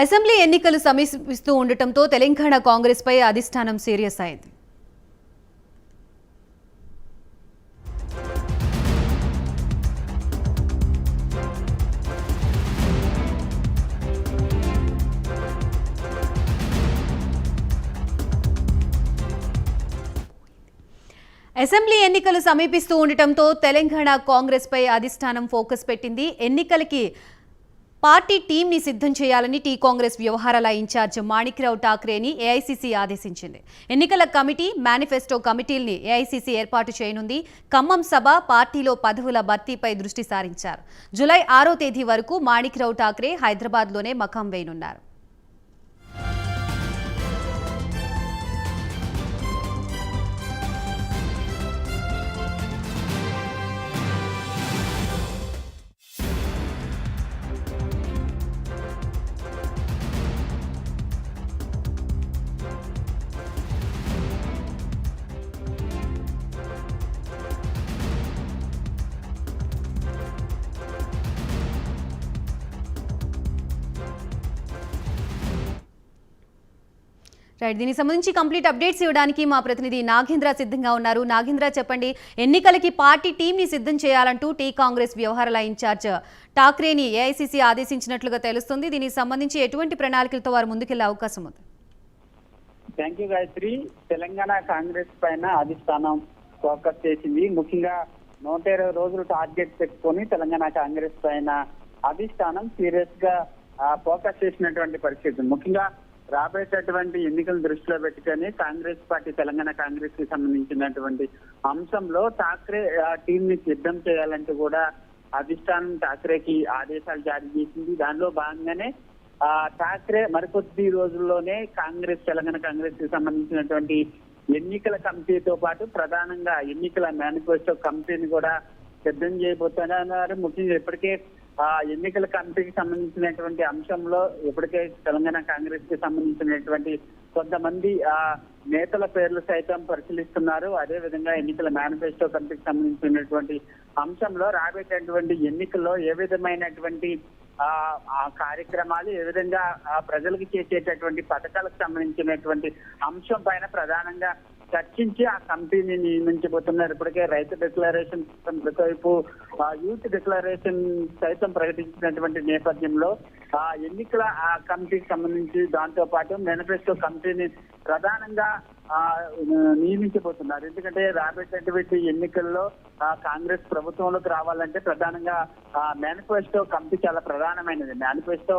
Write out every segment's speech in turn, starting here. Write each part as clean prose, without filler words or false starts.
Assembly ఎన్నికలు సమీపిస్తూ ఉండటంతో తెలంగాణ కాంగ్రెస్ పై అధిష్టానం సీరియస్ అయింది. అసెంబ్లీ ఎన్నికలు సమీపిస్తూ ఉండటంతో తెలంగాణ కాంగ్రెస్ పై అధిష్టానం ఫోకస్ పెట్టింది. ఎన్నికలకి పార్టీ టీంని సిద్ధం చేయాలని టీ కాంగ్రెస్ వ్యవహారాల ఇన్ఛార్జ్ మాణిక్రావు ఠాక్రేని ఏఐసీసీ ఆదేశించింది. ఎన్నికల కమిటీ, మేనిఫెస్టో కమిటీల్ని ఏఐసీసీ ఏర్పాటు చేయనుంది. ఖమ్మం సభ, పార్టీలో పదవుల భర్తీపై దృష్టి సారించారు. జూలై 6వ తేదీ వరకు మాణిక్రావు ఠాక్రే హైదరాబాద్లోనే మకాం వేయనున్నారు. దీనికి సంబంధించి కంప్లీట్ అప్డేట్స్ ఇవ్వడానికి మా ప్రతినిధి నాగేంద్ర సిద్ధంగా ఉన్నారు. నాగేంద్ర, చెప్పండి, ఎన్నికలకి పార్టీ టీంని సిద్ధం చేయాలంటూ టీ కాంగ్రెస్ వ్యవహారాల ఇన్ఛార్జ్ ఠాక్రేని ఏఐసీసీ ఆదేశించినట్లుగా తెలుస్తుంది. దీనికి సంబంధించి ఎటువంటి ప్రణాళికలతో వారు ముందుకెళ్లే అవకాశం ఉంది? Thank you Gayathri. Telangana Congress పైన అధిష్టానం ఫోకస్ చేసింది. ముఖ్యంగా 120 రోజులు టార్గెట్ పెట్టుకొని తెలంగాణ కాంగ్రెస్ పైన అధిష్టానం సీరియస్ గా ఫోకస్ చేసినటువంటి పరిస్థితి. ముఖ్యంగా రాబోయేటటువంటి ఎన్నికలను దృష్టిలో పెట్టుకొని కాంగ్రెస్ పార్టీ, తెలంగాణ కాంగ్రెస్ కి సంబంధించినటువంటి అంశంలో ఠాక్రే టీం ని సిద్ధం చేయాలంటూ కూడా అధిష్టానం ఠాక్రేకి ఆదేశాలు జారీ చేసింది. దానిలో భాగంగానే ఠాక్రే మరికొద్ది రోజుల్లోనే తెలంగాణ కాంగ్రెస్ కి సంబంధించినటువంటి ఎన్నికల కమిటీతో పాటు ప్రధానంగా ఎన్నికల మేనిఫెస్టో కమిటీని కూడా సిద్ధం చేయబోతున్నారు. ముఖ్యంగా ఇప్పటికే ఎన్నికల కమిటీకి సంబంధించినటువంటి అంశంలో ఇప్పటికే తెలంగాణ కాంగ్రెస్ కి సంబంధించినటువంటి కొంతమంది నేతల పేర్లు సైతం పరిశీలిస్తున్నారు. అదే విధంగా ఎన్నికల మేనిఫెస్టో కమిటీకి సంబంధించినటువంటి అంశంలో రాబోయేటటువంటి ఎన్నికల్లో ఏ విధమైనటువంటి కార్యక్రమాలు, ఏ విధంగా ప్రజలకు చేసేటటువంటి పథకాలకు సంబంధించినటువంటి అంశం పైన ప్రధానంగా చర్చించి ఆ కమిటీని నియమించబోతున్నారు. ఇప్పటికే రైతు డిక్లరేషన్, మరోవైపు యూత్ డిక్లరేషన్ సైతం ప్రకటించినటువంటి నేపథ్యంలో ఎన్నికల కమిటీకి సంబంధించి దాంతో పాటు మేనిఫెస్టో కమిటీని ప్రధానంగా నియమించబోతున్నారు. ఎందుకంటే రాబోయేటటువంటి ఎన్నికల్లో కాంగ్రెస్ ప్రభుత్వంలోకి రావాలంటే ప్రధానంగా మేనిఫెస్టో కమిటీ చాలా ప్రధానమైనది. మేనిఫెస్టో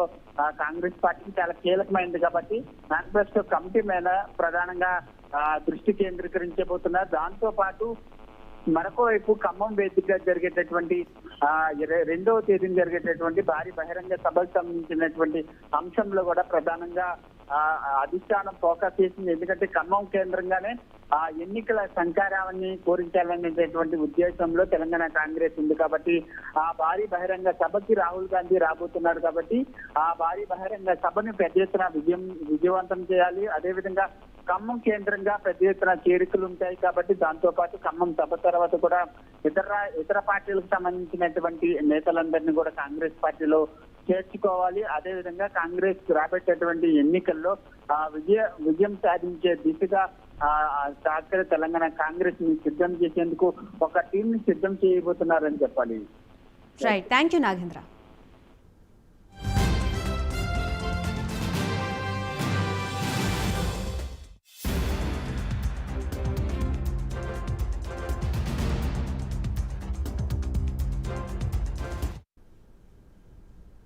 కాంగ్రెస్ పార్టీకి చాలా కీలకమైనది కాబట్టి మేనిఫెస్టో కమిటీ మీద ప్రధానంగా దృష్టి కేంద్రీకరించబోతున్నారు. దాంతో పాటు మరొక వైపు ఖమ్మం వేదికగా జరిగేటటువంటి 2వ తేదీన జరిగేటటువంటి భారీ బహిరంగ సభకు సంబంధించినటువంటి అంశంలో కూడా ప్రధానంగా అధిష్టానం ఫోకస్ చేసింది. ఎందుకంటే ఖమ్మం కేంద్రంగానే ఎన్నికల సంకారాన్ని పూరించాలనేటటువంటి ఉద్దేశంలో తెలంగాణ కాంగ్రెస్ ఉంది కాబట్టి ఆ భారీ బహిరంగ సభకి రాహుల్ గాంధీ రాబోతున్నారు కాబట్టి ఆ భారీ బహిరంగ సభను పెద్ద ఎత్తున విజయవంతం చేయాలి. అదేవిధంగా ఖమ్మం కేంద్రంగా పెద్ద ఎత్తున చేరికలు ఉంటాయి కాబట్టి దాంతో పాటు ఖమ్మం సభ తర్వాత కూడా ఇతర పార్టీలకు సంబంధించినటువంటి నేతలందరినీ కూడా కాంగ్రెస్ పార్టీలో చేర్చుకోవాలి. అదేవిధంగా కాంగ్రెస్ రాబోయేటటువంటి ఎన్నికల్లో విజయం సాధించే దిశగా ఠాక్రే తెలంగాణ కాంగ్రెస్ ని సిద్ధం చేసేందుకు ఒక టీం ని సిద్ధం చేయబోతున్నారని చెప్పాలి. Right, thank you Nagendra.